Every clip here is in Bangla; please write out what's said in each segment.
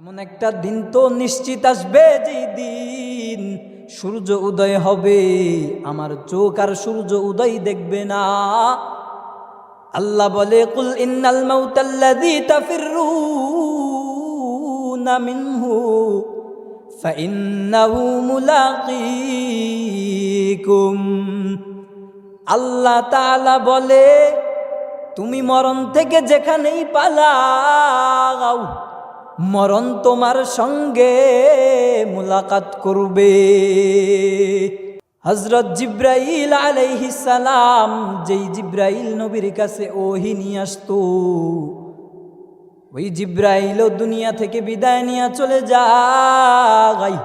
এমন একটা দিন তো নিশ্চিত আসবে, যেই দিন সূর্য উদয় হবে, আমার চোখ আর সূর্য উদয় দেখবে না। আল্লাহ বলে, কুল ইন্নাল মাউতাল্লাযী তাফিররুনা মিনহু ফাইন্নাহু মুলাকীকুম। আল্লাহ তাআলা বলে, তুমি মরণ থেকে যেখানেই পালাও, মরণ তোমার সঙ্গে মুলাকাত করবে। হযরত জিবরাইল আলাইহিস সালাম, যেই জিবরাইল নবীর কাছে ওহী নিয়ে আসতো, ওই জিবরাইলও দুনিয়া থেকে বিদায় নিয়ে চলে যায়।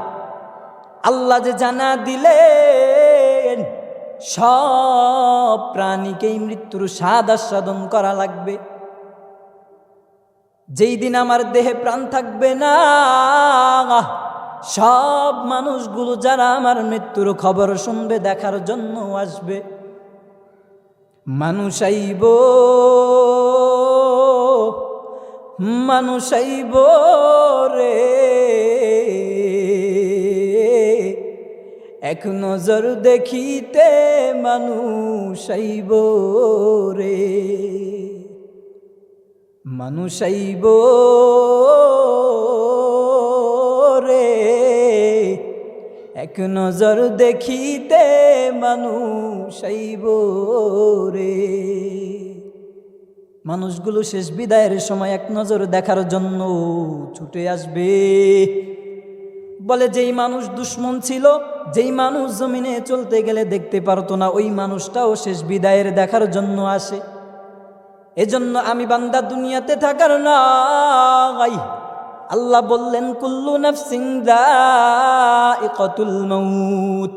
আল্লাহ যে জানা দিলেন, সব প্রাণীকেই মৃত্যুর স্বাদ আস্বাদন করা লাগবে। যেই দিন আমার দেহে প্রাণ থাকবে না, সব মানুষগুলো যারা আমার মৃত্যুর খবর শুনবে, দেখার জন্য আসবে। মানুষ আইব, মানুষ আইব রে, এক নজর দেখিতে মানুষ আইব রে, মানুষ আইব রে, এক নজর দেখিতে মানুষ আইব রে। মানুষগুলো শেষ বিদায়ের সময় এক নজর দেখার জন্য ছুটে আসবে। বলে, যেই মানুষ দুশ্মন ছিল, যেই মানুষ জমিনে চলতে গেলে দেখতে পারতো না, ওই মানুষটাও শেষ বিদায়ের দেখার জন্য আসে। এজন্য আমি বান্দা দুনিয়াতে থাকার নাই। আল্লাহ বললেন, কুল্লু নাফসিন যায়িকাতুল মাউত,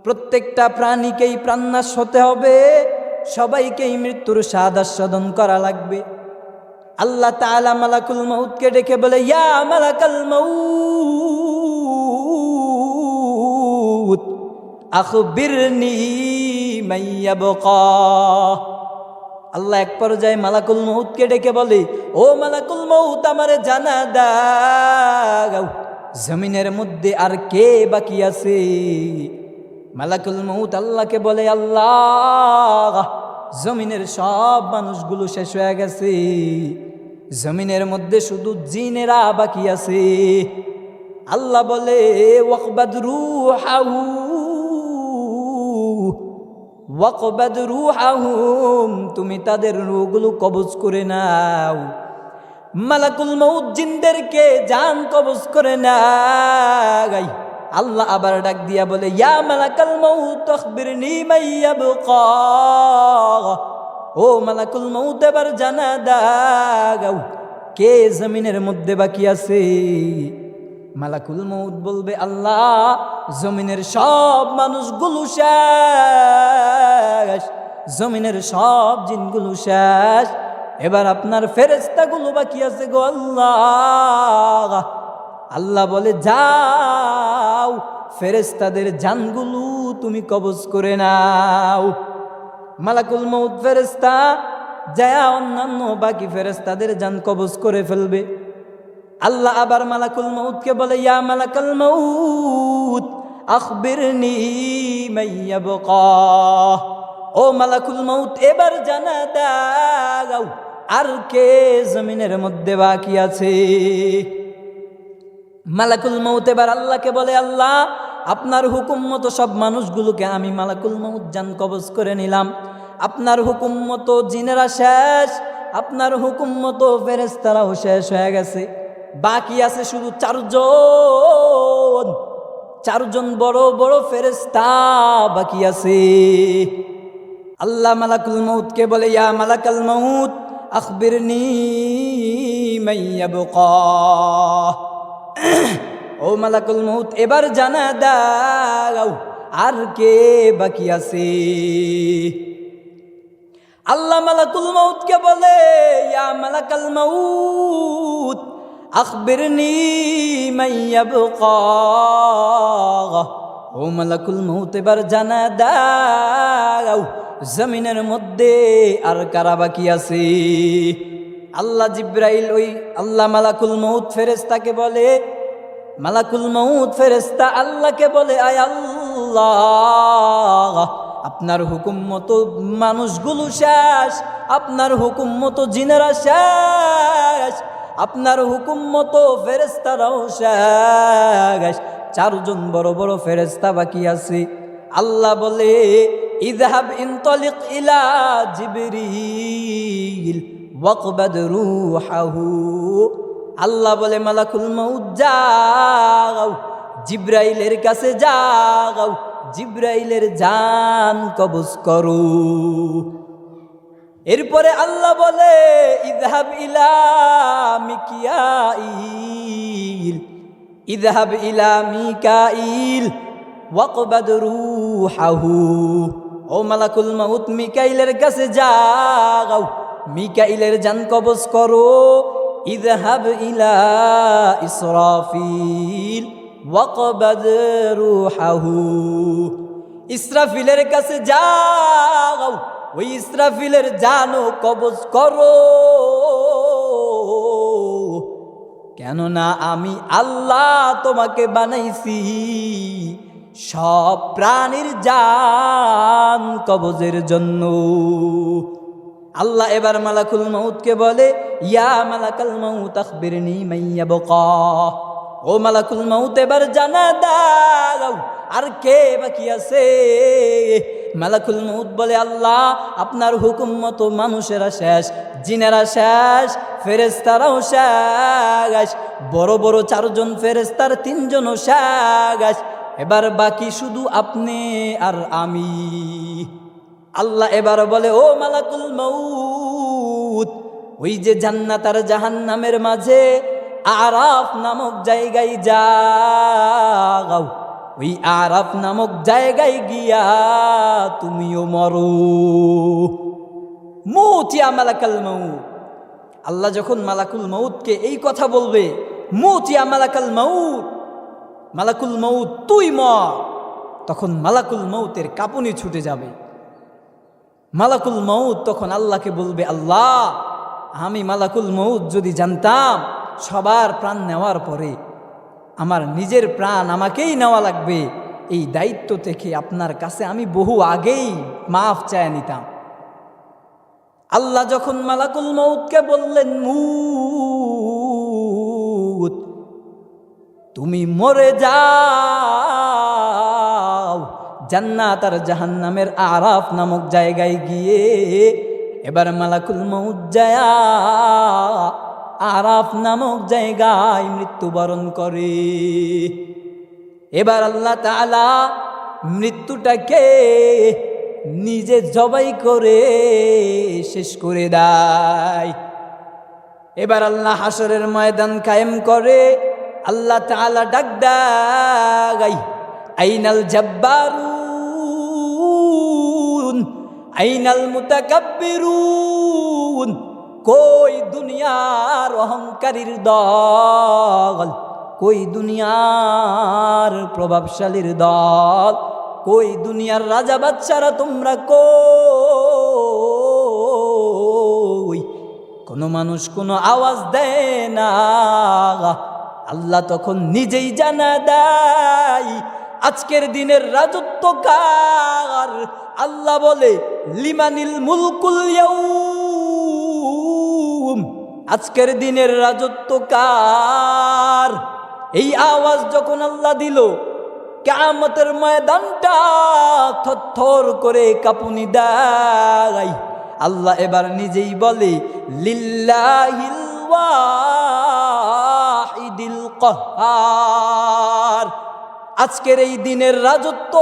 প্রত্যেকটা প্রাণীকেই প্রাণনাশ হতে হবে, সবাইকেই মৃত্যুর স্বাদ আস্বাদন করা লাগবে। আল্লাহ তাআলা মালাকুল মাউতকে ডেকে বলে, ইয়া মালাকাল মাউত আখবিরনি মাইয়াবকা। আল্লাহ এক পর্যায়ে মালাকুল মউতকে ডেকে বলে, ও মালাকুল মউত, আমারে জানা দাও, জমিনের মধ্যে আর কে বাকি আছে? মালাকুল মউত আল্লাহকে বলে, আল্লাহ, জমিনের সব মানুষগুলো শেষ হয়ে গেছে, জমিনের মধ্যে শুধু জিনেরা বাকি আছে। আল্লাহ বলে, ওয়াকবাদ রূহাহু ওয়াকবাদ রূহাহুম, তুমি তাদের রূহগুলো কবজ করে নাও। মালাকুল মউত জিনদেরকে জান কবজ করে নাও। আল্লাহ আবার ডাক দিয়া বলে, ইয়া মালাকাল মউত আখবিরনি মাইয়াবকা। ও মালাকুল মউত, এবার জানা দাও, কে জমিনের মধ্যে বাকি আছে? মালাকুল মউত বলবে, আল্লাহ, জমিনের সব মানুষগুলো শেষ, জমিনের সব জিনগুলো শেষ, এবার আপনার ফেরেশতাগুলো বাকি আছে গো আল্লাহ। আল্লাহ বলে, যাও, ফেরেশতাদের জানগুলো তুমি কবজ করে নাও। মালাকুল মউত ফেরেশতা যায় অন্যান্য বাকি ফেরেশতাদের জান কবজ করে ফেলবে। আল্লাহ আবার মালাকুল মউতকে বলে, ইয়া মালাকাল মউত আখবিরনি মাইয়াবকা। ও মালাকুল মউত, এবার জানা দাও, আর কে জমিনের মধ্যে বাকি আছে? মালাকুল মউত এবার আল্লাহকে বলে, আল্লাহ, আপনার হুকুম মতো সব মানুষগুলোকে আমি মালাকুল মউত জান কবজ করে নিলাম। আপনার হুকুম মতো জিনেরা শেষ, আপনার হুকুম মতো ফেরেশতারাও শেষ হয়ে গেছে, বাকি আছে শুধু চারজন বড় বড় ফেরেশতা বাকি আছে। আল্লাহ মালাকুল মউতকে বলে, ইয়া মালাকাল মউত আখবিরনি মাইয়াবকা। ও মালাকুল মউত, এবার জানা দাও, আর কে বাকি আছে? আল্লাহ মালাকুল মউতকে বলে, ইয়া মালাকাল মউত আখবিরনি মাইয়াবকা। ও মালাকুল মউত, এবার জানা দাও, জমিনের মধ্যে আর কারা বাকি আছে? আল্লাহ জিব্রাইল ওই আল্লাহ মালাকুল মউত ফেরেশতাকে বলে, মালাকুল মউত ফেরেশতা আল্লাহকে বলে, আয় আল্লাহ, আপনার হুকুম মতো মানুষগুলো শেষ, আপনার হুকুম মতো জিনেরা শেষ, আপনার হুকুম মতো ফেরেশতারাও শেষ, চারজন বড় বড় ফেরেশতা বাকি আছে। আল্লাহ বলে, ইযহাব ইনতালিক ইলা জিবরিল ওয়াকবাদ রূহাহু। আল্লাহ বলে, মালাকুল মউত যাও, জিব্রাইলের কাছে যাও, জিব্রাইলের জান কবজ করো। এরপরে আল্লাহ বলে, ইযহাব ইলা মিকাইল, ইযহাব ইলা মিকাইল ওয়াকবাদ রূহাহু। ও মালাকুল মউত, মিকাইলের কাছে যাও, মিকাইলের জান কবজ করো। ইযহাব ইলা ইসরাফিল ওয়াকবাদ রূহাহু। ইসরাফিলের কাছে যাও, ওই ইসরাফিলের জানও কবজ করো, কেননা আমি আল্লাহ তোমাকে বানাইছি সব প্রাণীর জান কবজের জন্য। আল্লাহ এবার মালাকুল মউতকে বলে, ইয়া মালাকাল মউত আখবিরনি মাইয়াবকা। ও মালাকুল মউত, এবার জানা দাও আর কে বাকি আছে। মালাকুল মউত বলে, আল্লাহ আপনার হুকুম মতো মানুষেরা শেষ, জিনেরা শেষ, ফেরেশতারাও শেষ, বড় বড় চারজন ফেরেশতার তিনজনও শেষ, এবার বাকি শুধু আপনি আর আমি। আল্লাহ এবার বলে, ও মালাকুল মউত, ওই যে জান্নাত আর জাহান্নামের মাঝে আরাফ নামক জায়গায় যাও, ওই আরাফ নামক জায়গায় গিয়া তুমিও মরো। মউত ইয়া মালাকাল মউত। আল্লাহ যখন মালাকুল মউতকে এই কথা বলবে, মউত ইয়া মালাকাল মউত, মালাকুল মউত তুই মর, তখন মালাকুল মউতের কাঁপুনি ছুটে যাবে। মালাকুল মউত তখন আল্লাহকে বলবে, আল্লাহ আমি মালাকুল মউত যদি জানতাম সবার প্রাণ নেওয়ার পরে আমার নিজের প্রাণ আমাকেই নেওয়া লাগবে, এই দায়িত্ব থেকে আপনার কাছে আমি বহু আগেই মাফ চায় নিতাম। আল্লাহ যখন মালাকুল মউতকে বললেন, মউত তুমি মরে যাও, জান্নাত আর জাহান্নামের আরাফ নামক জায়গায় গিয়ে এবার মালাকুল মউত যায়া আরাফ নামক জায়গায় মৃত্যুবরণ করে। এবার আল্লাহ তাআলা মৃত্যুটাকে নিজে জবাই করে শেষ করে দেয়। এবার আল্লাহ হাসরের ময়দান কায়েম করে। আল্লাহ তাআলা ডাক দেয়, আইনাল জাব্বারুন আইনাল মুতাকাব্বিরুন। কই দুনিয়ার অহংকারীর দল, কই দুনিয়ার প্রভাবশালীর দল, কই দুনিয়ার রাজা বাদশারা তোমরা কই? কোনো মানুষ কোনো আওয়াজ দেয় না। আল্লাহ তখন নিজেই জানা দেয় আজকের দিনের রাজত্ব কার। আল্লাহ বলে, লিমানিল মুলকুল ইয়াউম, আজকের দিনের রাজত্ব কার। এই আওয়াজ যখন আল্লাহ দিল, কিয়ামতের ময়দানটা থরথর করে কাঁপুনি দেয়। আল্লাহ এবার নিজেই বলে, লিল্লাহিল ওয়াহিদিল কাহ্হার, আজকের এই দিনের রাজত্ব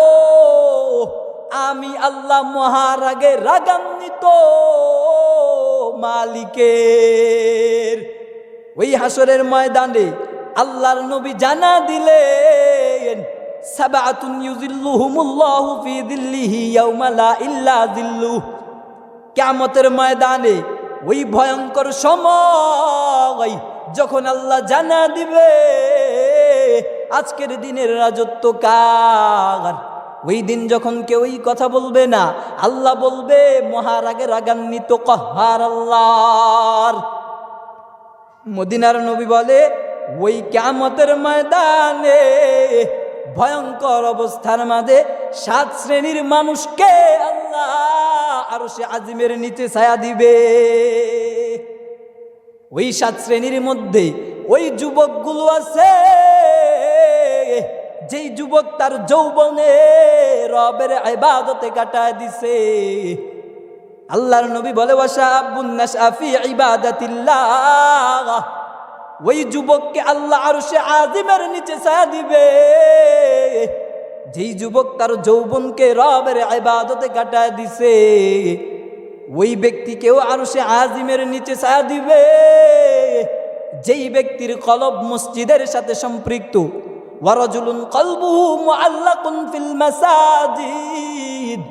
আমি আল্লাহ মহারাগে রাগান্বিত মালিকের। ওই হাসরের ময়দানে আল্লাহর নবী জানা দিলেন, সাবআতুন ইউযিল্লুহুমুল্লাহু ফি যিল্লিহি ইয়াওমা লা ইল্লা যিল্লুহু। কিয়ামতের ময়দানে ওই ভয়ঙ্কর সময় যখন আল্লাহ জানা দিবে আজকের দিনের রাজত্ব কার, ওই দিন যখন কেউই কথা বলবে না, আল্লাহ বলবে মহারাগে রাগান্বিত কাহ্হার আল্লাহর। মদিনার নবী বলে ওই কিয়ামতের ময়দানে ভয়ঙ্কর অবস্থার মাঝে 7 শ্রেণীর মানুষকে আল্লাহ আরশে আজিমের নিচে ছায়া দিবে। ওই 7 শ্রেণীর মধ্যে ওই যুবকগুলো আছে যেই যুবক তার যৌবনে রবের ইবাদতে কাটায় দিছে। আল্লাহর নবী বলে ওয়াশাবুন নাশআ ফি ইবাদাতিল্লাহ, ওই যুবককে আল্লাহ আরশে আজিমের নিচে ছায়া দিবে। যেই যুবক তার যৌবনকে রবের ইবাদতে কাটায় দিছে ওই ব্যক্তিকেও আরশে আজিমের নিচে ছায়া দিবে। যেই ব্যক্তির কলব মসজিদের সাথে সম্পৃক্ত, ওয়ারাজুলুন কলবুহু মুআল্লাকুন ফিল মাসাজিদ,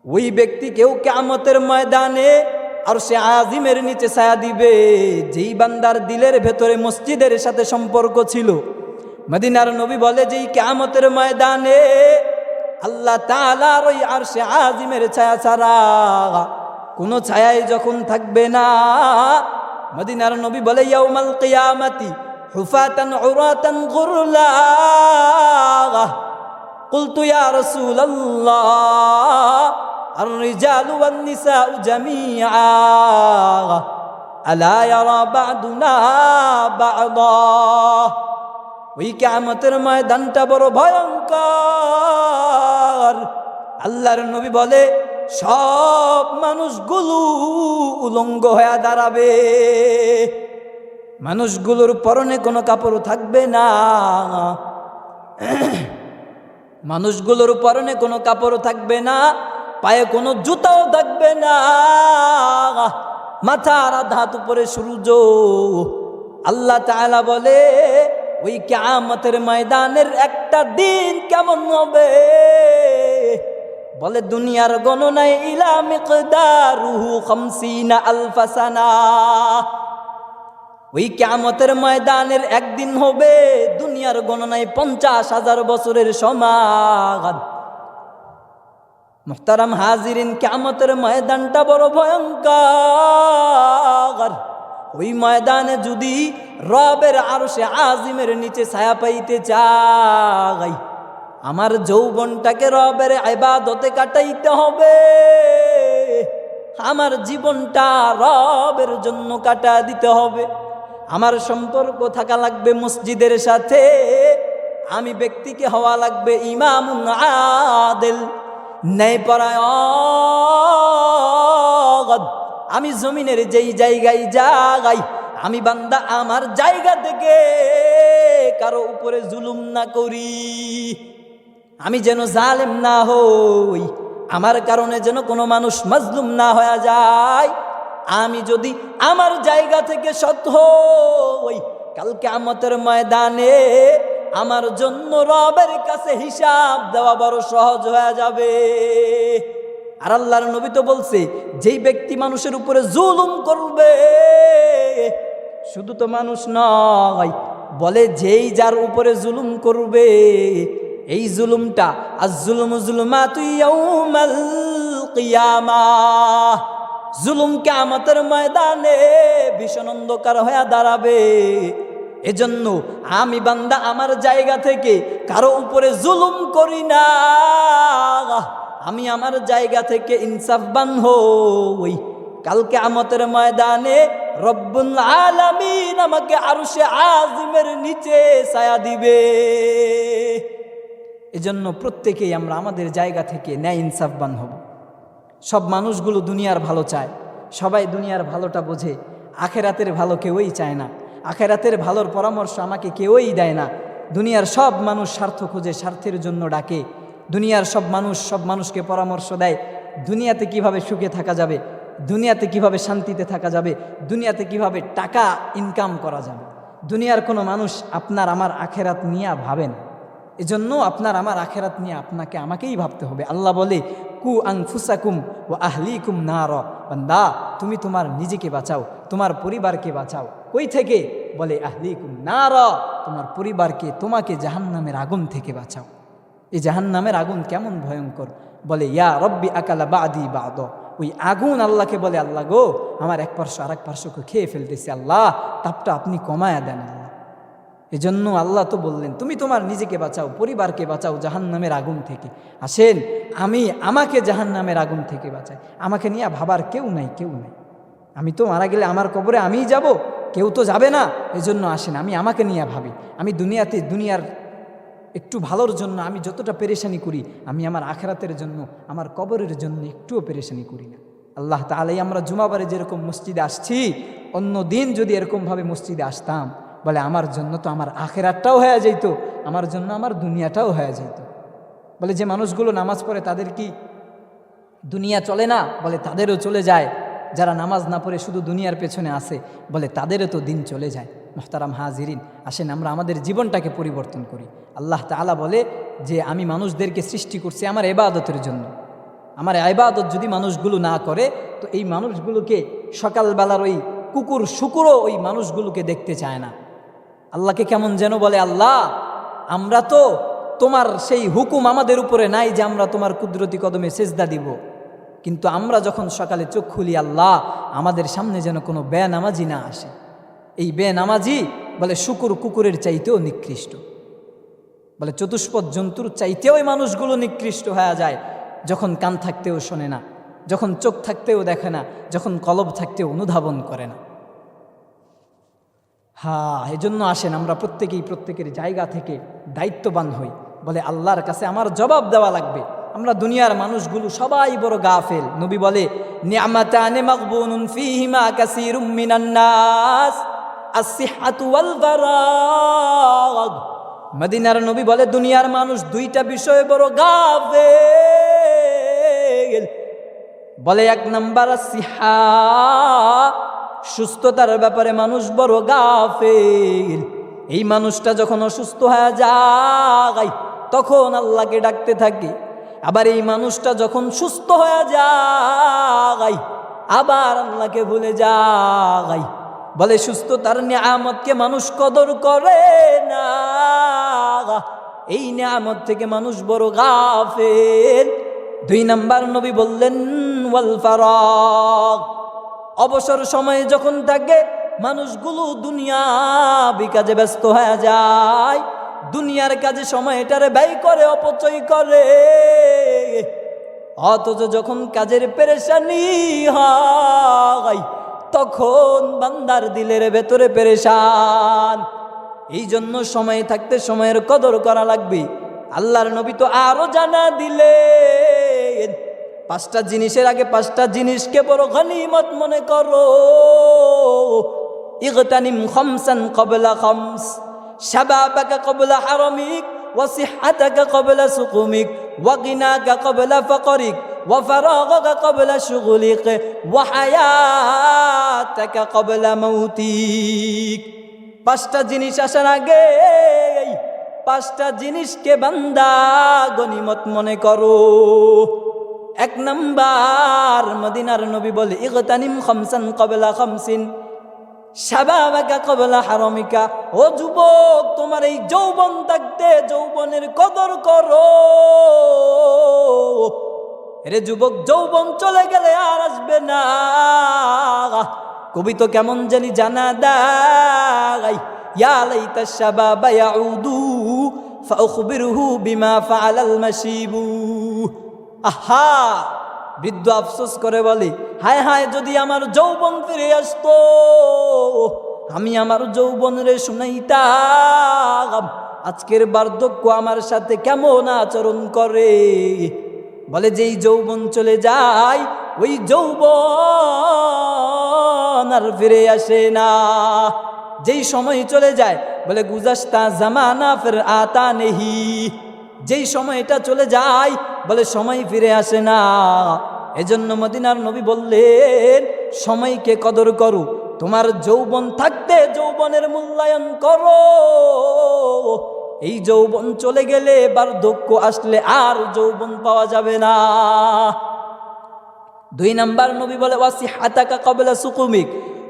ওই ব্যক্তিকেও কিয়ামতের ময়দানে আরশে আজিমের নিচে ছায়া দিবে। যেই বান্দার দিলের ভেতরে মসজিদের সাথে সম্পর্ক ছিল, মদিনার নবী বলে যেই কিয়ামতের ময়দানে আল্লাহ তাআলার ওই আরশে আজিমের ছায়া ছাড়া কোনো ছায়াই যখন থাকবে না, মদিনার নবী বলে ইয়াউমাল কিয়ামাতি হুফাতান উরাতান গুরলা। কুলতু ইয়া রাসূলুল্লাহ الرجال والنساء جميعا ألا يرى بعضنا بعضا। ওই কিয়ামতের ময়দানটা বড় ভয়ঙ্কর। আল্লাহর নবী বলে সব মানুষগুলো উলঙ্গ হয়ে দাঁড়াবে, মানুষগুলোর পরনে কোনো কাপড় থাকবে না, মানুষগুলোর পরনে কোনো কাপড় থাকবে না, পায়ে কোনো জুতাও থাকবে না, মাথার আধাত উপরে সূর্য। আল্লাহ তাআলা বলে ওই কিয়ামতের ময়দানের একটা দিন কেমন হবে, বলে দুনিয়ার গণনায় ইলা মিকদারুহু 50 আলফা সানা। ওই কিয়ামতের ময়দানের একদিন হবে দুনিয়ার গণনায় 50,000 বছরের সমান। মুহতারাম হাজিরিন, কিয়ামতের ময়দানটা বড় ভয়ঙ্কর। ওই ময়দানে যদি রবের আরশে আজিমের নিচে ছায়া পাইতে চাই, আমার যৌবনটাকে রবের ইবাদতে কাটাইতে হবে, আমার জীবনটা রবের জন্য কাটা দিতে হবে। আমার সম্পর্ক থাকা লাগবে মসজিদের সাথে, আমি ব্যক্তিকে হওয়া লাগবে ইমামুন আদিল, ন্যায়পরায়ণ। আমি জমিনের যেই জায়গায় যাই, আমি বান্দা আমার জায়গা থেকে কারো উপরে জুলুম না করি, আমি যেন জালেম না হই, আমার কারণে যেন কোনো মানুষ মাজলুম না হয়ে যায়। আমি যদি আমার জায়গা থেকে সৎ হই, কাল কিয়ামতের ময়দানে আমার জন্য রবের কাছে হিসাব দেওয়া বড় সহজ হয়ে যাবে। আর আল্লাহর নবী তো বলছে যেই ব্যক্তি মানুষের উপরে জুলুম করবে, শুধু তো মানুষ নয়, বলে যেই যার উপরে জুলুম করবে, এই জুলুমটা আয-যুলমু যুলমাতু ইয়াউমাল কিয়ামাহ, জুলুম কিয়ামতের ময়দানে ভীষণ অন্ধকার হয়ে দাঁড়াবে। এজন্য আমি বান্দা আমার জায়গা থেকে কারো উপরে জুলুম করি না, আমি আমার জায়গা থেকে ইনসাফবান হই। কাল কিয়ামতের ময়দানে রব্বুল আলামিন আমাকে আরশে আজিমের নিচে ছায়া দিবে। এজন্য প্রত্যেকেই আমরা আমাদের জায়গা থেকে ন্যায় ইনসাফবান হব। সব মানুষগুলো দুনিয়ার ভালো চায়, সবাই দুনিয়ার ভালোটা বোঝে, আখেরাতের ভালো কেউই চায় না, আখেরাতের ভালোর পরামর্শ আমাকে কেউই দেয় না। দুনিয়ার সব মানুষ স্বার্থ খোঁজে, স্বার্থের জন্য ডাকে। দুনিয়ার সব মানুষ সব মানুষকে পরামর্শ দেয় দুনিয়াতে কিভাবে সুখে থাকা যাবে, দুনিয়াতে কিভাবে শান্তিতে থাকা যাবে, দুনিয়াতে কিভাবে টাকা ইনকাম করা যাবে। দুনিয়ার কোনো মানুষ আপনার আমার আখেরাত নিয়ে ভাবে না। এজন্য আপনার আমার আখেরাত নিয়ে আপনাকে আমাকেই ভাবতে হবে। আল্লাহ বলে কু আনফুসাকুম ওয়া আহলিকুম নার, বান্দা তুমি তোমার নিজেকে বাঁচাও, তোমার পরিবারকে বাঁচাও। কই থেকে? বলে আহলিকুম নার, তোমার পরিবারকে তোমাকে জাহান্নামের আগুন থেকে বাঁচাও। এই জাহান্নামের আগুন কেমন ভয়ঙ্কর, বলে ইয়া রব্বি আকালা বাদি বাদ, ওই আগুন আল্লাহকে বলে, আল্লাহ গো, আমার এক পার্শ্ব আর এক পার্শ্বকে খেয়ে ফেলতেছে, আল্লাহ তাপটা আপনি কমায়া দেন আল্লাহ। এজন্য আল্লাহ তো বললেন, তুমি তোমার নিজেকে বাঁচাও, পরিবারকে বাঁচাও জাহান্নামের আগুন থেকে। আসেন আমাকে জাহান্নামের আগুন থেকে বাঁচাই। আমাকে নিয়ে ভাবার কেউ নাই, কেউ নাই। আমি তো মারা গেলে আমার কবরে আমিই যাব, কেউ তো যাবে না। এজন্য আসেন আমাকে নিয়ে ভাবি। আমি দুনিয়ার একটু ভালোর জন্য আমি যতটা পেরেশানি করি, আমি আমার আখেরাতের জন্য, আমার কবরের জন্য একটুও পেরেশানি করি না। আল্লাহ তাআলাই আমরা জুমাবারে যেরকম মসজিদে আসছি, অন্য দিন যদি এরকমভাবে মসজিদে আসতাম, বলে আমার জন্য তো আমার আখেরাতটাও হয়ে যেত, আমার জন্য আমার দুনিয়াটাও হয়ে যেত। বলে যে মানুষগুলো নামাজ পড়ে তাদের কি দুনিয়া চলে না? বলে তাদেরও চলে যায়। যারা নামাজ না পড়ে শুধু দুনিয়ার পেছনে আসে, বলে তাদেরও তো দিন চলে যায়। মুহতারাম হাজিরিন, আসেন আমরা আমাদের জীবনটাকে পরিবর্তন করি। আল্লাহ তাআলা বলে যে আমি মানুষদেরকে সৃষ্টি করছি আমার ইবাদতের জন্য। আমার ইবাদত যদি মানুষগুলো না করে, তো এই মানুষগুলোকে সকালবেলার ওই কুকুর শুকুরও ওই মানুষগুলোকে দেখতে চায় না। আল্লাহকে কেমন যেন বলে, আল্লাহ আমরা তো তোমার সেই হুকুম আমাদের উপরে নাই যে আমরা তোমার কুদরতি কদমে সেজদা দিব, কিন্তু আমরা যখন সকালে চোখ খুলি, আল্লাহ আমাদের সামনে যেন কোনো বেনামাজি না আসে। এই বেনামাজি বলে কুকুরের চাইতেও নিকৃষ্ট, বলে চতুষ্পদ জন্তুর চাইতেও এই মানুষগুলো নিকৃষ্ট হয়ে যায়, যখন কান থাকতেও শোনে না, যখন চোখ থাকতেও দেখে না, যখন কলব থাকতেও অনুধাবন করে না। এজন্য আসেন আমরা প্রত্যেকের জায়গা থেকে দায়িত্ববান হই। বলে আল্লাহর কাছে আমার জবাব দেওয়া লাগবে। আমরা দুনিয়ার মানুষগুলো সবাই বড় গাফেল। নবী বলে, নি'মাতানে মাগবুনুন ফীহিমা কাসীরুম মিনান নাস, আস-সিহহাতু ওয়াল ফারাগ। মদিনার নবী বলে, দুনিয়ার মানুষ দুইটা বিষয়ে বড় গাফেল। বলে এক নাম্বার সিহা, সুস্থতার ব্যাপারে মানুষ বড় গাফেল। এই মানুষটা যখন অসুস্থ হয়ে যায় তখন আল্লাহকে ডাকতে থাকে, আবার এই মানুষটা যখন সুস্থ হয়ে যায় আবার আল্লাহকে ভুলে যায়। বলে সুস্থতার নিয়ামতকে মানুষ কদর করে না, এই নিয়ামত থেকে মানুষ বড় গাফেল। দুই নাম্বার নবী বললেন ওয়াল ফারাগ, অবসর সময়ে যখন থাকে মানুষগুলো দুনিয়াবি কাজে ব্যস্ত হয়ে যায়, দুনিয়ার কাজে সময়টারে ব্যয় করে, অপচয় করে। অথচ যখন কাজের পেরেশানি হয় তখন বান্দার দিলের ভেতরে পেরেশান। এই জন্য সময় থাকতে সময়ের কদর করা লাগবে। আল্লাহর নবী তো আরো জানা দিলেন, পাঁচটা জিনিসের আগে পাঁচটা জিনিসকে বড় গনিমত মনে করো। ইগতানিম খামসান ক্বাবলা খামস, শাবাবাকা ক্বাবলা হারামিক, ওয়া সিহহাতাকা ক্বাবলা সুকুমিক, ওয়া গিনাকা ক্বাবলা ফাকরিক, ওয়া ফারাগাকা ক্বাবলা শুগুলিক, ওয়া হায়াতাকা ক্বাবলা মাউতিক। পাঁচটা জিনিস আসার আগে পাঁচটা জিনিসকে বান্দা গনিমত মনে করো। এক নাম্বার মদিনার নবী বলে, ইগতানিম খামসান ক্বাবলা খামসিন, শাবাবাকা ক্বাবলা হারামিকা। ও যুবক, তোমার এই যৌবন থাকতে যৌবনের কদর করো। রে যুবক, যৌবন চলে গেলে আর আসবে না। কবি তো কেমন জানি জানা দেয়, ইয়া লাইতা শাবাবা ইয়াউদু ফাউখবিরহু বিমা ফাআলাল মাশিবু। আহা, বৃদ্ধ আফসোস করে বলে, হায় হায় যদি আমার যৌবন ফিরে আসতো, আমি আমার যৌবন রে শুনাইতাম আজকের বার্ধক্য আমার সাথে কেমন আচরণ করে। বলে যেই যৌবন চলে যায় ওই যৌবন আর ফিরে আসে না। যেই সময় চলে যায়, বলে গুজাস্তা জামানা ফির আতা নেহি, যেই সময়টা চলে যায় বলে সময় ফিরে আসে না। এজন্য মদিনার নবী বললেন, সময়কে কদর করো, তোমার যৌবন থাকতে যৌবনের মূল্যায়ন করো। এই যৌবন চলে গেলে, বার্ধক্য আসলে আর যৌবন পাওয়া যাবে না। দুই নাম্বার নবী বলে, ওয়াসিহাতাকা ক্বাবলা সুকুমিক,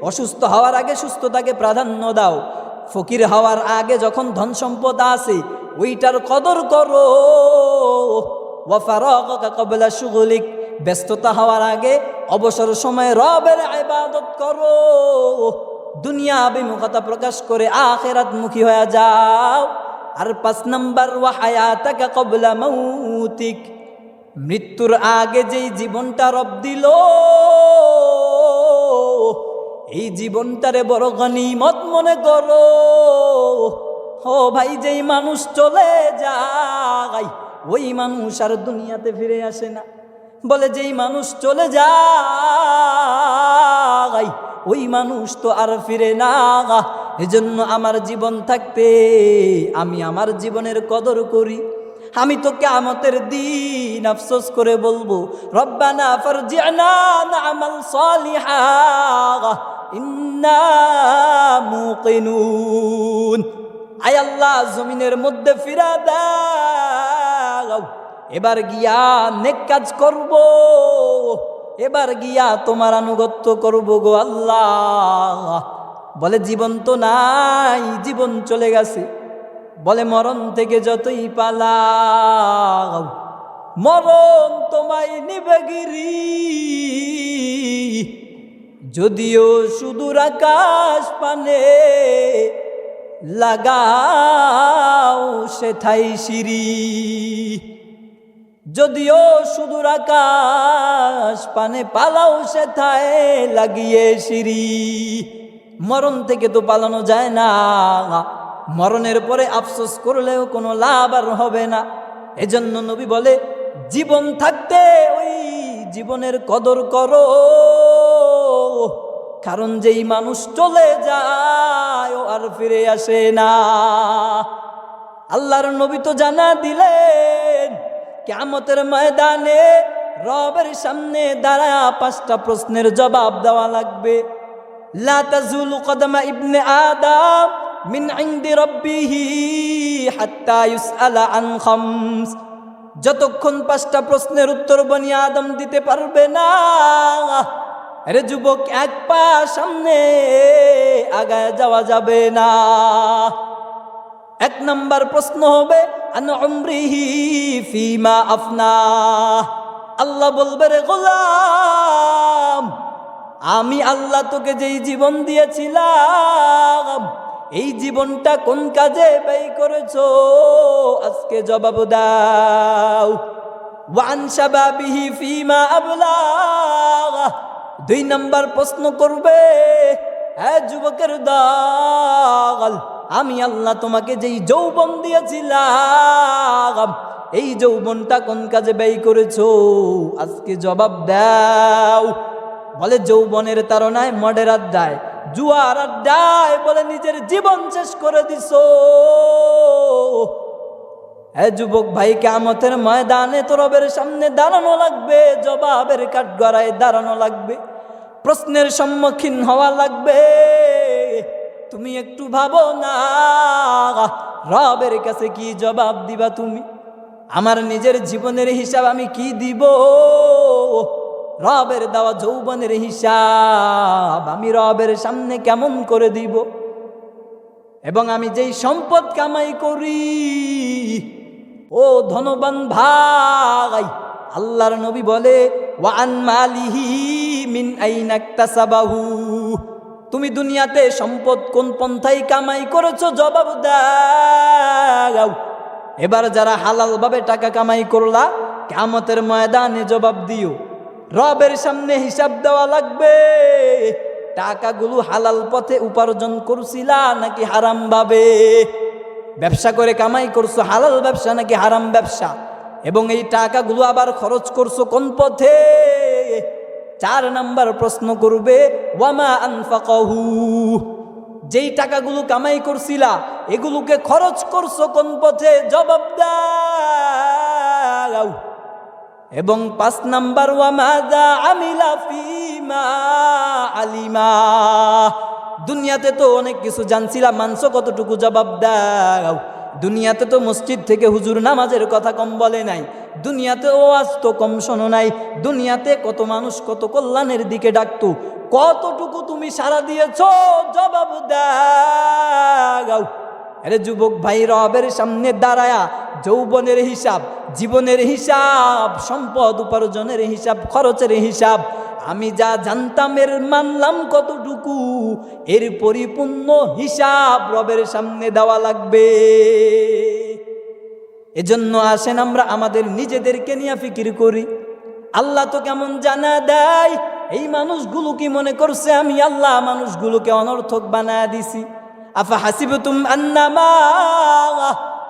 অসুস্থ হওয়ার আগে সুস্থতাকে প্রাধান্য দাও। ফকির হওয়ার আগে যখন ধন সম্পদ আসে ওইটার কদর করো। ওয়া ফারাগাকা ক্বাবলা শুগুলিক, ব্যস্ততা হওয়ার আগে অবসর সময়ে রবের ইবাদত করো, দুনিয়া বিমুখতা প্রকাশ করে আখিরাতমুখী হয়ে যাও। আর 5 নাম্বার, ওয়া হায়াতাকা ক্বাবলা মাউতিক, মৃত্যুর আগে যেই জীবনটা রব দিল, এই জীবনটারে বড় গনিমত মনে করো। ও ভাই, যেই মানুষ চলে যায় ওই মানুষ আর দুনিয়াতে ফিরে আসে না। বলে যেই মানুষ চলে যায় ওই মানুষ তো আর ফিরে না। এজন্য আমার জীবন থাকতে আমি আমার জীবনের কদর করি। আমি তো কিয়ামতের দিন আফসোস করে বলবো, রব্বানা ফারজি'না না'মাল সালিহান ইন্না মুকিনুন। আয় আল্লাহ, জমিনের মধ্যে ফিরা দাও, এবার গিয়া নেক কাজ করব, এবার গিয়া তোমার আনুগত্য করব গো আল্লাহ। বলে জীবন তো নাই, জীবন চলে গেছে। বলে মরণ থেকে যতই পালাও মরণ তোমায় নিবে গিরি, যদিও সুদূর আকাশ পানে লাগাও সেথায় সিঁড়ি, যদিও সুদূর আকাশ পানে পালাও সেথায় লাগিয়ে সিঁড়ি। মরণ থেকে তো পালানো যায় না, মরণের পরে আফসোস করলেও কোনো লাভ আর হবে না। এজন্য নবী বলে জীবন থাকতে ওই জীবনের কদর করো, কারণ যেই মানুষ চলে যায় ও আর ফিরে আসে না। আল্লাহর নবী তো জানা দিলেন কিয়ামতের ময়দানে রবের সামনে দাঁড়ায়া 5টা প্রশ্নের জবাব দেওয়া লাগবে। লা তাজুলু কদমা ইবনে আদম মিন ইনদি রাব্বিহি হাত্তা ইউসআলা আন খামস, যতক্ষণ 5টা প্রশ্নের উত্তর বনি আদম দিতে পারবে না, আরে যুবক, 1 পা সামনে আগায় যাওয়া যাবে না। 1 নাম্বার প্রশ্ন হবে আন উমরিহি ফিমা আফনা। আল্লাহ বলবে, রে গোলাম, আমি আল্লাহ তোকে যেই জীবন দিয়েছিলাম এই জীবনটা কোন কাজে ব্যয় করেছো, আজকে জবাব দাও। ওয়ান শাবাবিহি ফিমা আবলা। 2 নাম্বার প্রশ্ন করবে, হ্যাঁ যুবকের দল, আমি আল্লাহ তোমাকে যেই যৌবন দিয়েছিলাম এই যৌবনটা কোন কাজে ব্যয় করেছো, আজকে জবাব দাও। বলে যৌবনের তাড়নায় মদের আড্ডায়, জুয়ার আড্ডায় বলে নিজের জীবন শেষ করে দিছো। হ্যাঁ যুবক ভাই, কিয়ামতের ময়দানে তো রবের সামনে দাঁড়ানো লাগবে, জবাবের কাঠগড়ায় দাঁড়ানো লাগবে, প্রশ্নের সম্মুখীন হওয়া লাগবে। তুমি একটু ভাবো না, রবের কাছে কি জবাব দিবা তুমি? আমার নিজের জীবনের হিসাব আমি কি দিব? রবের দেওয়া যৌবনের হিসাব আমি রবের সামনে কেমন করে দিব? এবং আমি যেই সম্পদ কামাই করি, ও ধনবান ভাই, আল্লাহর নবী বলে ওয়ান মালিহি মিন আইনা ইকতাসাবাহু, তুমি দুনিয়াতে সম্পদ কোন পন্থায় কামাই করেছো, জবাব দাও। এবার যারা হালাল ভাবে টাকা কামাই করলা, কিয়ামতের ময়দানে জবাব দিও। রবের সামনে হিসাব দেওয়া লাগবে, টাকাগুলো হালাল পথে উপার্জন করছিলা নাকি হারাম ভাবে? ব্যবসা করে কামাই করছো, হালাল ব্যবসা নাকি হারাম ব্যবসা? এবং এই টাকাগুলো আবার খরচ করছো কোন পথে? 4 নাম্বার প্রশ্ন করবে, ওয়ামা আনফাকাহু, যেই টাকাগুলো কামাই করছিলা এগুলোকে খরচ করছো কোন পথে, জবাব দাও। এবং 5 নাম্বার, ওয়ামাযা আমিলা ফিমা আলিমা, দুনিয়াতে তো অনেক কিছু জানছিলা, মানছো কতটুকু, জবাব দাও। দুনিয়াতে তো মসজিদ থেকে হুজুর নামাজের কথা কম বলে নাই, দুনিয়াতে ওয়াজ তো কম শোনো নাই, দুনিয়াতে কত মানুষ কত কল্যাণের দিকে ডাকতো, কতটুকু তুমি সাড়া দিয়েছো, জবাব দাও। আরে যুবক ভাই, রবের সামনে দাঁড়ায়া যৌবনের হিসাব, জীবনের হিসাব, সম্পদ উপার্জনের হিসাব, খরচের হিসাব আমি যা জানতাম এর মানলাম কতটুকু, এর পরিপূর্ণ হিসাব রবের সামনে দেওয়া লাগবে। এজন্য আসেন আমরা আমাদের নিজেদেরকে নিয়ে ফিকির করি। আল্লাহ তো কেমন জানা দেয়, এই মানুষগুলো কি মনে করছে আমি আল্লাহ মানুষগুলোকে অনর্থক বানায় দিছি? আফা হাসিবতুম আন্নামা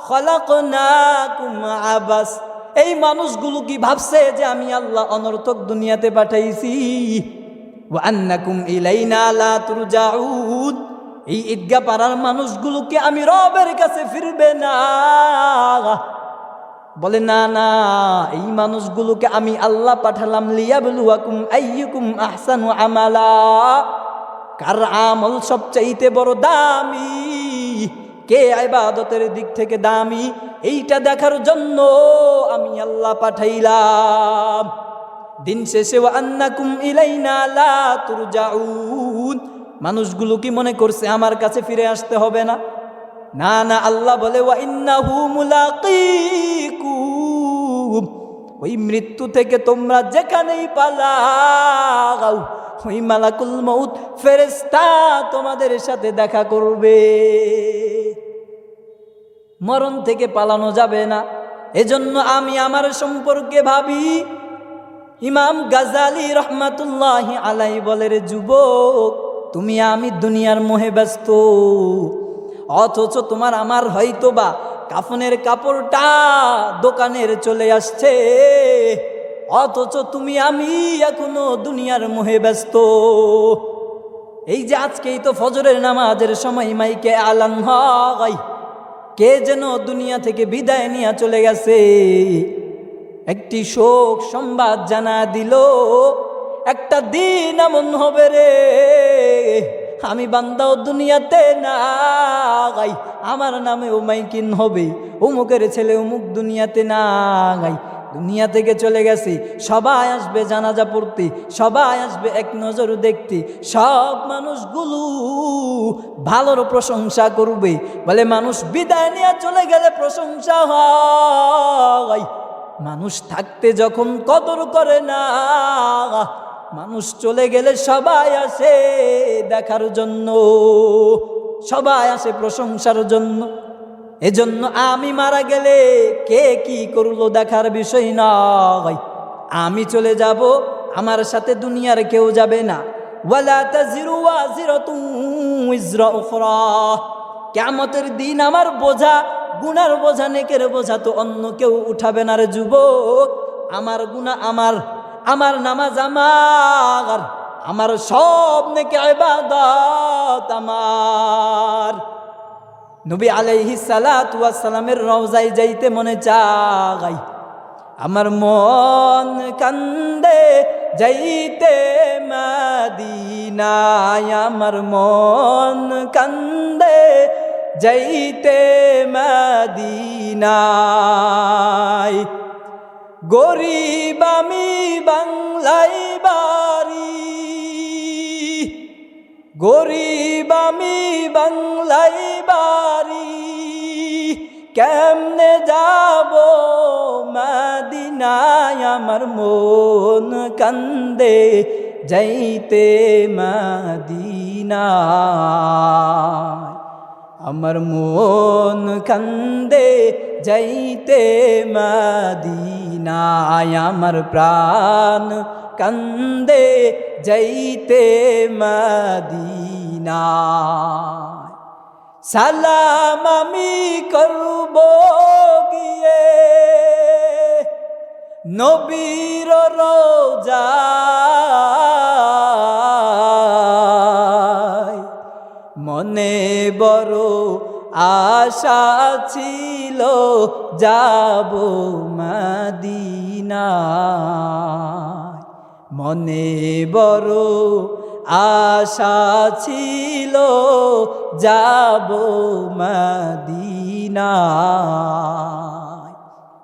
খলাকনাকুম আবাস, এই মানুষগুলো কি ভাবছে যে আমি আল্লাহ অনর্থক দুনিয়াতে পাঠাইছি? ওয়া আন্নাকুম ইলাইনা লা তুরজাউন, এই ঈদগাহ পাড়ার মানুষগুলোকে আমি রবের কাছে ফিরবে না বলে, না না, এই মানুষগুলোকে আমি আল্লাহ পাঠালাম লিয়াবলুয়াকুম আইয়ুকুম আহসানু আমালা, কার আমল সবচাইতে বড় দামি, কে ইবাদতের দিক থেকে দামি, এইটা দেখার জন্য আমি আল্লাহ পাঠাইলাম। দিন শেষে ওয়া আন্নাকুম ইলাইনা লা তুরজাউন, মানুষগুলো কি মনে করছে আমার কাছে ফিরে আসতে হবে না? না না, আল্লাহ বলে ওয়া ইন্নাহু মুলাকিকুম, ওই মৃত্যু থেকে তোমরা যেখানেই পালাও, ওই মালাকুল মউত ফেরেশতা তোমাদের সাথে দেখা করবে। মরণ থেকে পালানো যাবে না। এজন্য আমি আমার সম্পর্কে ভাবি, ইমাম গাজালি রহমাতুল্লাহি আলাইহি বলে, রে যুবক, তুমি আমি দুনিয়ার মোহে ব্যস্ত, অথচ তোমার আমার হয়তোবা কাফনের কাপড়টা দোকানের চলে আসছে, অথচ তুমি আমি এখনো দুনিয়ার মোহে ব্যস্ত। এই যে আজকেই তো ফজরের নামাজের সময় মাইকে আলান হয়, কে যেন দুনিয়া থেকে বিদায় নিয়ে চলে গেছে, একটি শোক সংবাদ জানা দিল। একটা দিন এমন হবে রে, আমি বান্দাও দুনিয়াতে নাই, আমার নামে ও মাইকিন হবে, অমুকের ছেলে অমুক দুনিয়াতে নাই, দুনিয়া থেকে চলে গেছে। সবাই আসবে জানাজা পড়তে, সবাই আসবে এক নজর দেখতে, সব মানুষগুলো ভালোর প্রশংসা করবে। বলে মানুষ বিদায় নিয়ে চলে গেলে প্রশংসা হয়, মানুষ থাকতে যখন কদর করে না, মানুষ চলে গেলে সবাই আসে দেখার জন্য, সবাই আসে প্রশংসার জন্য। এজন্য আমি মারা গেলে কে কি করলো দেখার বিষয় নয়, আমি চলে যাব, আমার সাথে দুনিয়ার কেউ যাবে না। ওয়ালা তাজিরু ওয়াজিরাতুন উযরা উখরা, কিয়ামতের দিন আমার বোঝা, গুনার বোঝা, নেকের বোঝা তো অন্য কেউ উঠাবে না রে যুবক। আমার গুনাহ আমার, আমার নামাজ আমার, আমার সব নেকি ইবাদত আমার। নবী আলাইহিস সালাতু ওয়াস সালামের রওজায় যাইতে মনে চায়, আমার মন কান্দে যাইতে মদিনায়, আমার মন কান্দে যাইতে মদিনায়। গরিব আমি বাংলায় বাড়ি, গরিব আমি বাংলায় বাড়ি, কেমনে যাব মদিনায়, আমার মন কান্দে যাইতে মদিনায়, আমার মন কান্দে যাইতে মদিনায়, আমার প্রাণ কান্দে যাইতে মদিনায়। সালাম আমি করব গিয়ে নবীর রওজায়, মনে বড় আশা ছিল যাব মদিনায়, মনে বড় আশা ছিল যাব মদিনায়।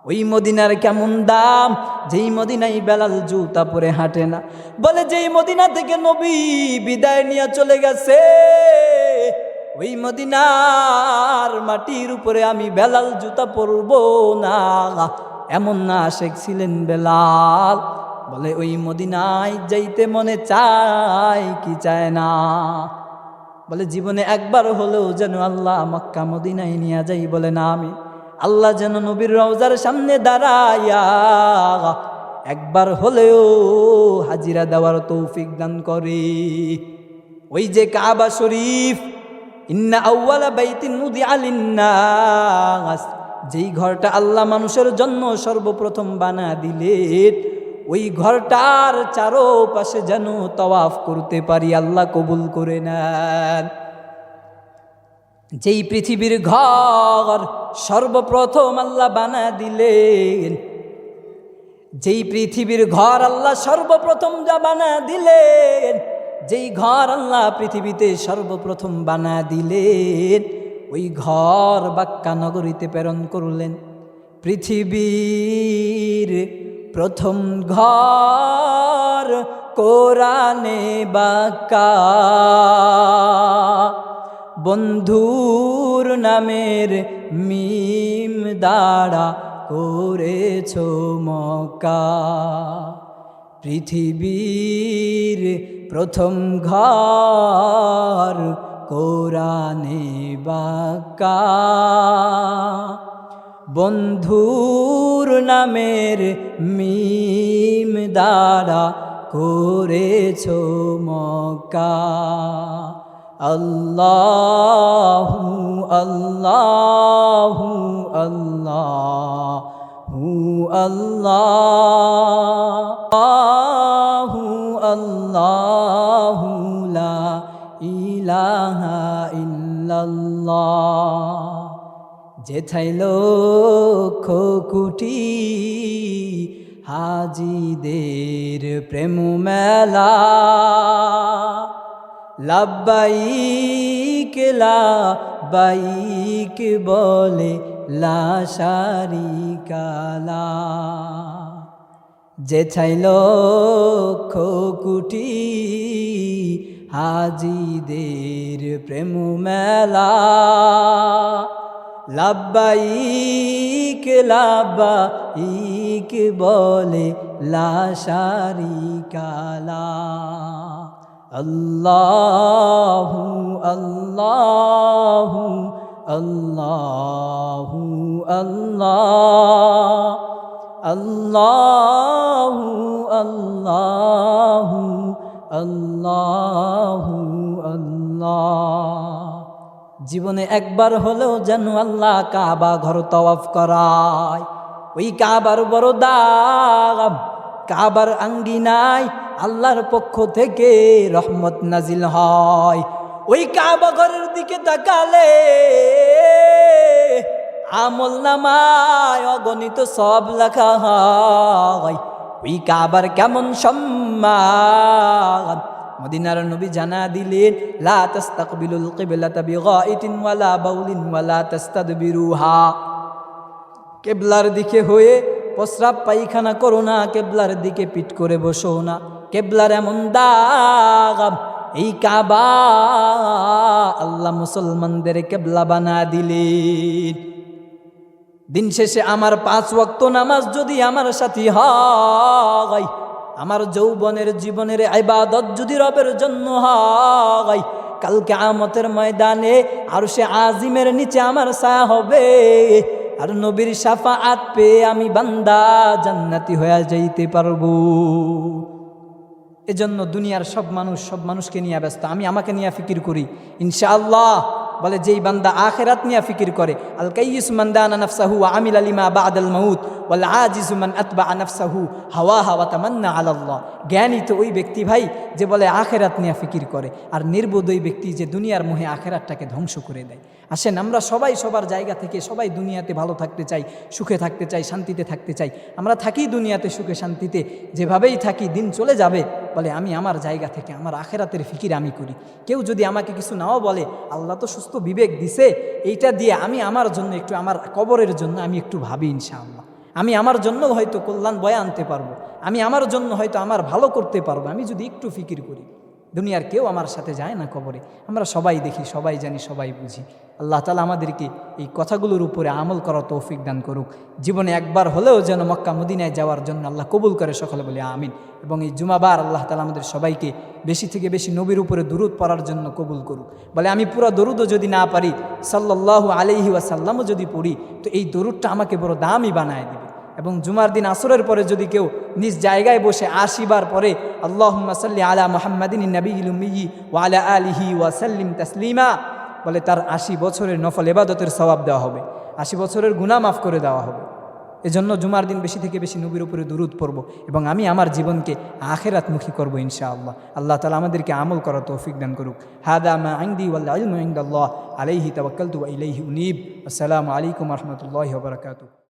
ওই মদিনার কেমন দাম, যেই মদিনায় বেলাল জুতা পরে হাঁটে না। বলে যেই মদিনা থেকে নবী বিদায় নিয়ে চলে গেছে, ওই মদিনার মাটির উপরে আমি বেলাল জুতা পরবো না। এমন না আশেক ছিলেন বেলাল, বলে ওই মদিনায় যাইতে মনে চায় কি চায় না। বলে জীবনে একবার হলেও যেন আল্লাহ মক্কা মদিনায় নিয়ে যাই। বলে না, আমি আল্লাহ যেন নবীর রওজার সামনে দাঁড়াইয়া একবার হলেও হাজিরা দেওয়ার তৌফিক দান করে। ওই যে কাবা শরীফ, ইন্না আউওয়ালা বাইতিন নুদিআ লিন্নাস, যেই ঘরটা আল্লাহ মানুষের জন্য সর্বপ্রথম বানা দিলেন, ওই ঘরটার চারোপাশে যেন তাওয়াফ করতে পারি, আল্লাহ কবুল করে নেন। যেই পৃথিবীর ঘর সর্বপ্রথম আল্লাহ বানা দিলেন, যেই পৃথিবীর ঘর আল্লাহ সর্বপ্রথম যা বানা দিলেন, যেই ঘর আল্লাহ পৃথিবীতে সর্বপ্রথম বানা দিলেন, ওই ঘর বাক্কা নগরীতে প্রেরণ করলেন। পৃথিবীর প্রথম ঘর কোরআনে বাক্কা, বন্ধুর নামের মিম দ্বারা করেছ মক্কা। পৃথিবীর প্রথম ঘর কোরআনে বাক্কা, বন্ধুর নামের মিম দ্বারা করেছ মক্কা। আল্লাহু আল্লাহু আল্লাহু আল্লাহু আল্লাহু লা ইলাহা ইল্লাল্লাহ। যেথায় লক্ষ কোটি হাজিদের প্রেম মেলা, লাব্বাইক লাব্বাইক বলে লা শারিকা লা। যেথায় লক্ষ কোটি হাজিদের প্রেম মেলা, লাব্বাইক লাব্বাইক বলে লা শারিকা লা। আল্লাহু আল্লাহু আল্লাহু আল্লাহ, আল্লাহু আল্লাহু আল্লাহু আল্লাহ। জীবনে একবার হলেও যেন আল্লাহ কাবা ঘর তওয়াফ করায়। ওই কাবার বড় দাম, কাবার আঙ্গিনায় আল্লাহর পক্ষ থেকে রহমত নাজিল হয়। ওই কাবা ঘরের দিকে তাকালে আমল নামায় অগণিত সব লেখা হয়। ওই কাবার কেমন সম্মান মদিনার নবী জানা দিলেন, লা তাস্তাকবিলুল কিবলাতা বিগাইতিন ওয়ালা বাউলিন ওয়ালা তাস্তাদবিরুহা। কিবলার দিকে হয়ে প্রস্রাব পায়খানা করো না, কিবলার দিকে পিঠ করে বসো না। কিবলার এমন দাম, এই কাবা আল্লাহ মুসলমানদের কিবলা বানা দিলেন। দিন শেষে আমার 5 ওয়াক্ত নামাজ যদি আমার সাথী হয়, আমার যৌবনের জীবনের ইবাদত যদি রবের জন্য হয়, কাল কিয়ামতের ময়দানে আরশে আজিমের নিচে আমার ছায়া হবে। আর নবীর শাফাআত পেয়ে আমি বান্দা জান্নাতি হয়ে যাইতে পারবো। এজন্য দুনিয়ার সব মানুষকে নিয়ে ব্যস্ত, আমি আমাকে নিয়ে ফিকির করি ইনশাআল্লাহ। বলে যেই বান্দা আখিরাত নিয়ে ফিকির করে, আল কাইয়িস মান দানা নাফসাহু ওয়া আমিলা লিমা বা'দাল মাউত ওয়াল আজিজু মান আতবা'a নাফসাহু হাওয়াহা ওয়া তামান্না আলাল্লাহ। জ্ঞানী তো ওই ব্যক্তি ভাই যে বলে আখিরাত নিয়ে ফিকির করে, আর নির্বোধ ওই ব্যক্তি যে দুনিয়ার মোহে আখিরাতটাকে ধ্বংস করে দেয়। আসেন আমরা সবাই সবার জায়গা থেকে সবাই দুনিয়াতে ভালো থাকতে চাই, সুখে থাকতে চাই, শান্তিতে থাকতে চাই। আমরা থাকি দুনিয়াতে সুখে শান্তিতে, যেভাবেই থাকি দিন চলে যাবে। বলে আমি আমার জায়গা থেকে আমার আখিরাতের ফিকির আমি করি। কেউ যদি আমাকে কিছু নাও বলে, আল্লাহ তো সুস্থ বিবেক দিছে, এইটা দিয়ে আমি আমার জন্য একটু, আমার কবরের জন্য আমি একটু ভাবি ইনশাআল্লাহ। আমি আমার জন্য হয়তো কল্যাণ বয়ে আনতে পারবো, আমি আমার জন্য হয়তো আমার ভালো করতে পারবো, আমি যদি একটু ফিকির করি। দুনিয়ার কেউ আমার সাথে যায় না কবরে। আমরা সবাই দেখি, সবাই জানি, সবাই বুঝি। আল্লাহ তাআলা আমাদেরকে এই কথাগুলোর উপরে আমল করার তৌফিক দান করুক। জীবনে একবার হলেও যেন মক্কা মদিনায় যাওয়ার জন্য আল্লাহ কবুল করে, সকলে বলে আমিন। এবং এই জুমাবার আল্লাহ তাআলা আমাদের সবাইকে বেশি থেকে বেশি নবীর উপরে দুরূদ পড়ার জন্য কবুল করুক। বলে আমি পুরো দরুদও যদি না পারি, সাল্লাল্লাহু আলাইহি ওয়াসাল্লামও যদি পড়ি, তো এই দরুদটা আমাকে বড় দামি বানায় দিবে। এবং জুমার দিন আসরের পরে যদি কেউ নিজ জায়গায় বসে ৮০ বার পরে আল্লাহুম্মা সাল্লি আলা মুহাম্মাদিন নবিয়্যিল উম্মিয়্যি ওয়া আলা আলিহি ওয়া সাল্লিম তাসলিমা, বলে তার ৮০ বছরের নফল ইবাদতের সওয়াব দেওয়া হবে, ৮০ বছরের গুনাহ মাফ করে দেওয়া হবে। এজন্য জুমার দিন বেশি থেকে বেশি নবীর উপরে দুরূদ পড়ব এবং আমি আমার জীবনকে আখিরাতমুখী করব ইনশাআল্লাহ। আল্লাহ তাআলা আমাদেরকে আমল করার তৌফিক দান করুক। হাদা মা ইনদি ওয়াল ইলমু ইনদাল্লাহ আলাইহি তাওয়াক্কালতু ওয়া ইলাইহি উনীব। আসসালামু আলাইকুম ওয়া রাহমাতুল্লাহি ওয়া বারাকাতুহু।